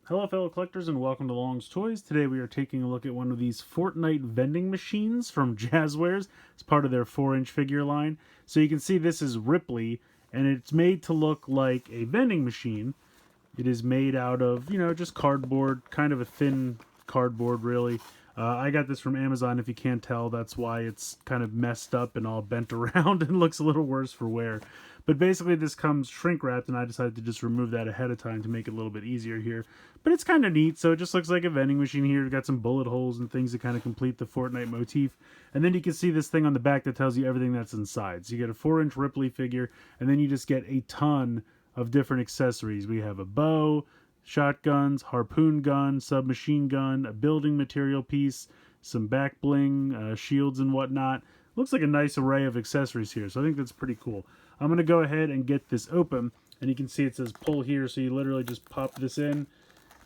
Hello fellow collectors and welcome to Long's Toys. Today we are taking a look at one of these Fortnite vending machines from Jazzwares. It's part of their 4-inch figure line. So you can see this is Rippley and it's made to look like a vending machine. It is made out of, just cardboard, kind of a thin cardboard really. I got this from Amazon. If you can't tell, that's why it's kind of messed up and all bent around and looks a little worse for wear. But basically this comes shrink wrapped and I decided to just remove that ahead of time to make it a little bit easier here. But it's kind of neat, so it just looks like a vending machine here. We've got some bullet holes and things to kind of complete the Fortnite motif. And then you can see this thing on the back that tells you everything that's inside. So you get a 4-inch Ripley figure and then you just get a ton of different accessories. We have a bow, shotguns, harpoon gun, submachine gun, a building material piece, some back bling, shields and whatnot. Looks like a nice array of accessories here, so I think that's pretty cool. I'm going to go ahead and get this open, and you can see it says pull here, so you literally just pop this in,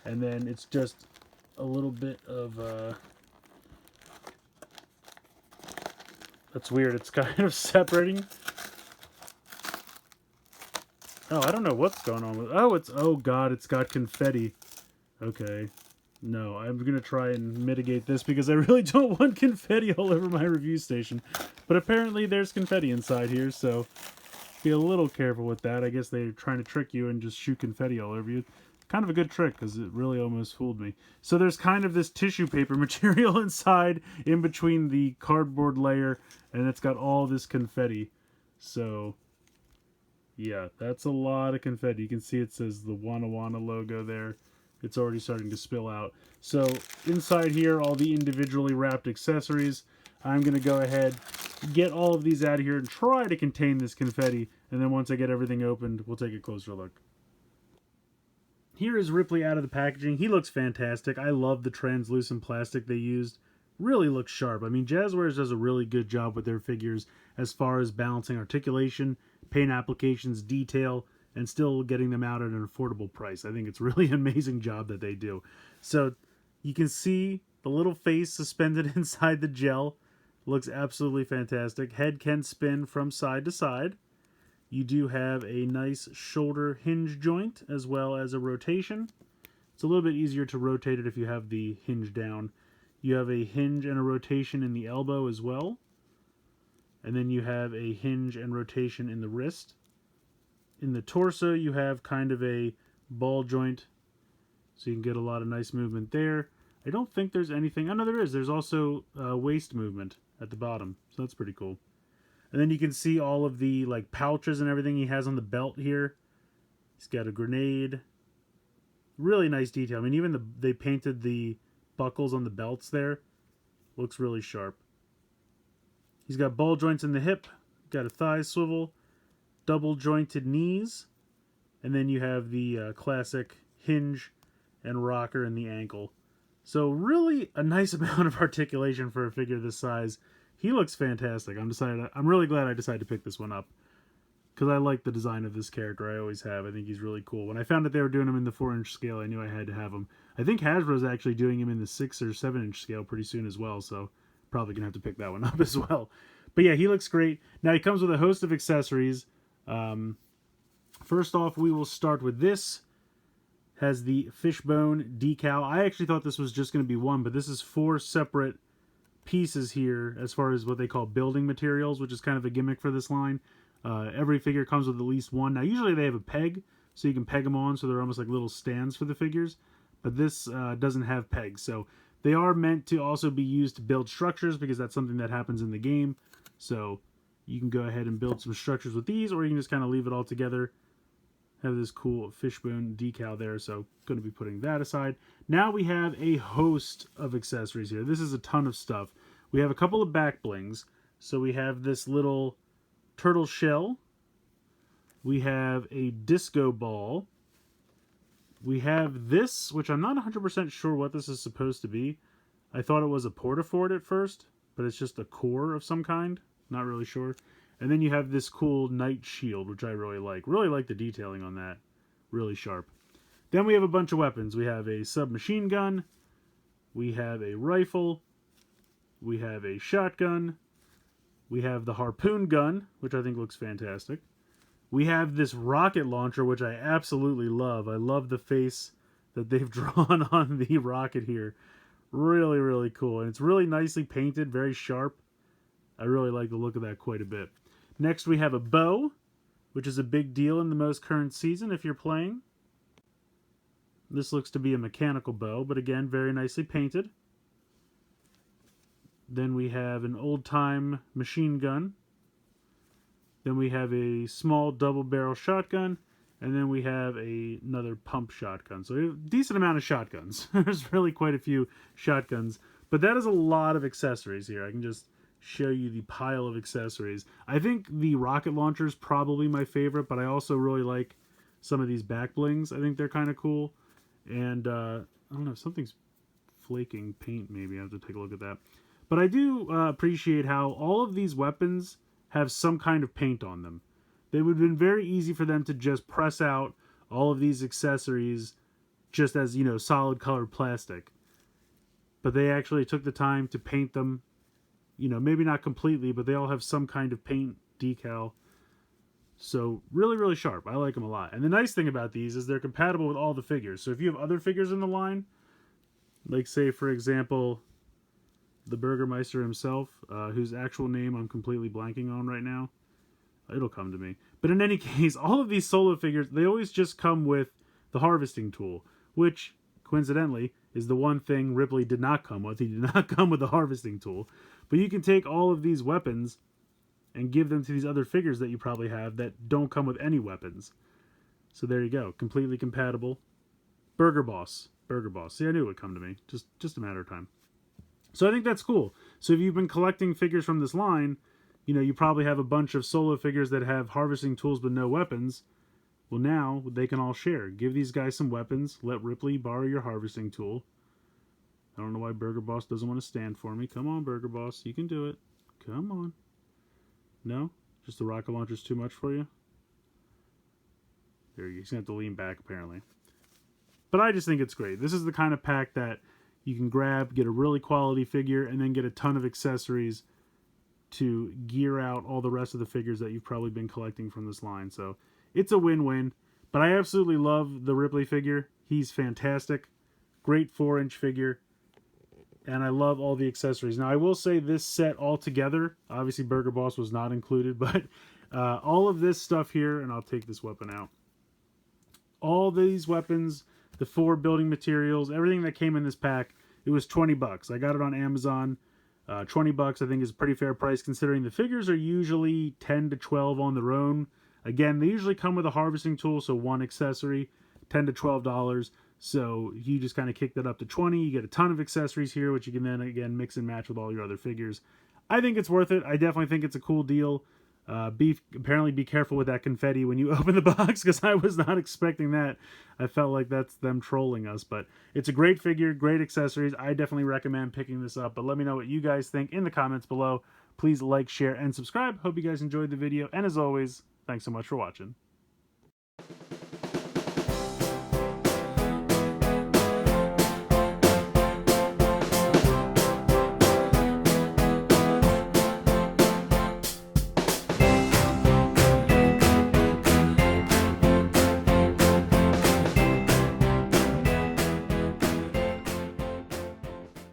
and then it's just a little bit of, that's weird, it's kind of separating. Oh, I don't know what's going on with oh god, it's got confetti. Okay. No, I'm going to try and mitigate this because I really don't want confetti all over my review station. But apparently there's confetti inside here, so be a little careful with that. I guess they're trying to trick you and just shoot confetti all over you. Kind of a good trick because it really almost fooled me. So there's kind of this tissue paper material inside in between the cardboard layer, and it's got all this confetti. So yeah, that's a lot of confetti. You can see it says the Wana Wana logo there. It's already starting to spill out. So inside here, all the individually wrapped accessories. I'm going to go ahead, get all of these out of here and try to contain this confetti. And then once I get everything opened, we'll take a closer look. Here is Ripley out of the packaging. He looks fantastic. I love the translucent plastic they used. Really looks sharp. I mean, Jazzwares does a really good job with their figures as far as balancing articulation, paint applications, detail, and still getting them out at an affordable price. I think it's really an amazing job that they do. So you can see the little face suspended inside the gel. Looks absolutely fantastic. Head can spin from side to side. You do have a nice shoulder hinge joint as well as a rotation. It's a little bit easier to rotate it if you have the hinge down. You have a hinge and a rotation in the elbow as well. And then you have a hinge and rotation in the wrist. In the torso, you have kind of a ball joint, so you can get a lot of nice movement there. I don't think there's anything... Oh, no, there is. There's also waist movement at the bottom, so that's pretty cool. And then you can see all of the pouches and everything he has on the belt here. He's got a grenade. Really nice detail. I mean, even they painted the buckles on the belts there. Looks really sharp. He's got ball joints in the hip. Got a thigh swivel. Double jointed knees, and then you have the classic hinge and rocker in the ankle. So really a nice amount of articulation for a figure this size. He looks fantastic. I'm really glad I decided to pick this one up because I like the design of this character. I always have. I think he's really cool. When I found that they were doing him in the 4-inch scale, I knew I had to have him. I think Hasbro's actually doing him in the 6 or 7-inch scale pretty soon as well, so probably gonna have to pick that one up as well. But yeah, he looks great. Now he comes with a host of accessories. First off, we will start with this. Has the Fishbone Decal. I actually thought this was just going to be one, but this is 4 separate pieces here as far as what they call building materials, which is kind of a gimmick for this line. Every figure comes with at least one. Now, usually they have a peg, so you can peg them on, so they're almost like little stands for the figures. But this doesn't have pegs, so they are meant to also be used to build structures because that's something that happens in the game. So you can go ahead and build some structures with these, or you can just kind of leave it all together. Have this cool Fishbone Decal there, so going to be putting that aside. Now we have a host of accessories here. This is a ton of stuff. We have a couple of back blings. So we have this little turtle shell. We have a disco ball. We have this, which I'm not 100% sure what this is supposed to be. I thought it was a portafort at first, but it's just a core of some kind. Not really sure. And then you have this cool knight shield, which I really like. Really like the detailing on that. Really sharp. Then we have a bunch of weapons. We have a submachine gun. We have a rifle. We have a shotgun. We have the harpoon gun, which I think looks fantastic. We have this rocket launcher, which I absolutely love. I love the face that they've drawn on the rocket here. Really, really cool. And it's really nicely painted, very sharp. I really like the look of that quite a bit. Next we have a bow, which is a big deal in the most current season if you're playing. This looks to be a mechanical bow, but again, very nicely painted. Then we have an old-time machine gun. Then we have a small double-barrel shotgun. And then we have another pump shotgun. So a decent amount of shotguns. There's really quite a few shotguns. But that is a lot of accessories here. I can just show you the pile of accessories. I think the rocket launcher is probably my favorite, but I also really like some of these back blings. I think they're kind of cool. And I don't know, something's flaking paint maybe. I have to take a look at that. But I do appreciate how all of these weapons have some kind of paint on them. It would have been very easy for them to just press out all of these accessories just as, you know, solid colored plastic. But they actually took the time to paint them, you know, maybe not completely, but they all have some kind of paint decal. So really, really sharp. I like them a lot. And the nice thing about these is they're compatible with all the figures. So if you have other figures in the line, like say, for example, the Burgermeister himself, whose actual name I'm completely blanking on right now. It'll come to me. But in any case, all of these solo figures, they always just come with the harvesting tool, which, coincidentally, is the one thing Rippley did not come with. He did not come with the harvesting tool. But you can take all of these weapons and give them to these other figures that you probably have that don't come with any weapons. So there you go. Completely compatible. Burger Boss. Burger Boss. See, I knew it would come to me. Just a matter of time. So I think that's cool. So if you've been collecting figures from this line, you know, you probably have a bunch of solo figures that have harvesting tools but no weapons. Well, now they can all share. Give these guys some weapons. Let Rippley borrow your harvesting tool. I don't know why Burger Boss doesn't want to stand for me. Come on, Burger Boss. You can do it. Come on. No? Just the rocket launcher's too much for you? There you go. He's going to have to lean back, apparently. But I just think it's great. This is the kind of pack that you can grab, get a really quality figure, and then get a ton of accessories to gear out all the rest of the figures that you've probably been collecting from this line. So it's a win-win. But I absolutely love the Rippley figure. He's fantastic. Great 4-inch figure. And I love all the accessories. Now, I will say this set altogether, obviously Burger Boss was not included, but all of this stuff here, and I'll take this weapon out. All these weapons, the 4 building materials, everything that came in this pack, it was 20 bucks. I got it on Amazon. 20 bucks I think is a pretty fair price considering the figures are usually 10 to 12 on their own. Again, they usually come with a harvesting tool, so one accessory, $10 to $12. So you just kind of kick that up to 20. You get a ton of accessories here, which you can then again mix and match with all your other figures. I think it's worth it. I definitely think it's a cool deal. Apparently be careful with that confetti when you open the box, because I was not expecting that. I felt like that's them trolling us, but it's a great figure, great accessories. I definitely recommend picking this up, but let me know what you guys think in the comments below. Please like, share, and subscribe. Hope you guys enjoyed the video, and as always, thanks so much for watching.